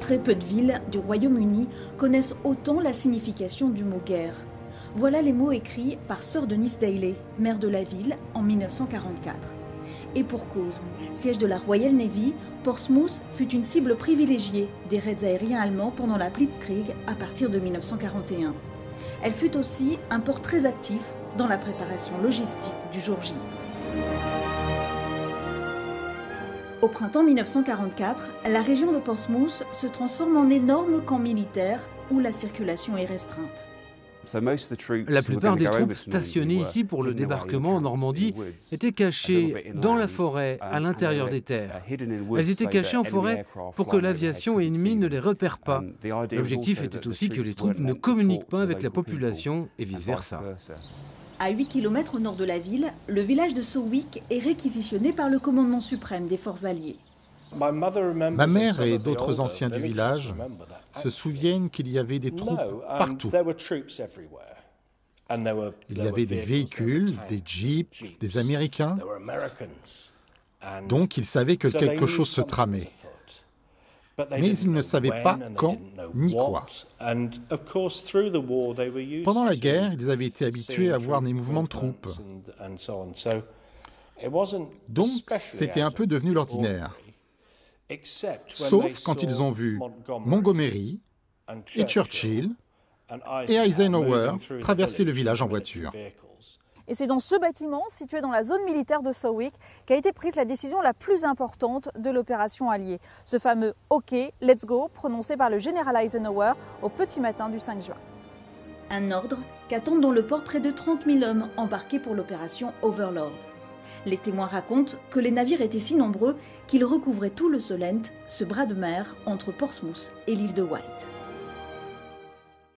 Très peu de villes du Royaume-Uni connaissent autant la signification du mot guerre. Voilà les mots écrits par Sir Denis Daly, maire de la ville, en 1944. Et pour cause, siège de la Royal Navy, Portsmouth fut une cible privilégiée des raids aériens allemands pendant la Blitzkrieg à partir de 1941. Elle fut aussi un port très actif dans la préparation logistique du jour J. Au printemps 1944, la région de Portsmouth se transforme en énorme camp militaire où la circulation est restreinte. La plupart des troupes stationnées ici pour le débarquement en Normandie étaient cachées dans la forêt, à l'intérieur des terres. Elles étaient cachées en forêt pour que l'aviation ennemie ne les repère pas. L'objectif était aussi que les troupes ne communiquent pas avec la population et vice-versa. À 8 km au nord de la ville, le village de Sowick est réquisitionné par le commandement suprême des forces alliées. Ma mère et d'autres anciens du village se souviennent qu'il y avait des troupes partout. Il y avait des véhicules, des jeeps, des Américains. Donc ils savaient que quelque chose se tramait. Mais ils ne savaient pas quand ni quoi. Pendant la guerre, ils avaient été habitués à voir des mouvements de troupes. Donc c'était un peu devenu l'ordinaire. Sauf quand ils ont vu Montgomery et Churchill et Eisenhower traverser le village en voiture. Et c'est dans ce bâtiment, situé dans la zone militaire de Sowick, qu'a été prise la décision la plus importante de l'opération alliée. Ce fameux « OK, let's go » prononcé par le général Eisenhower au petit matin du 5 juin. Un ordre qu'attendent dans le port près de 30 000 hommes embarqués pour l'opération Overlord. Les témoins racontent que les navires étaient si nombreux qu'ils recouvraient tout le Solent, ce bras de mer entre Portsmouth et l'île de Wight.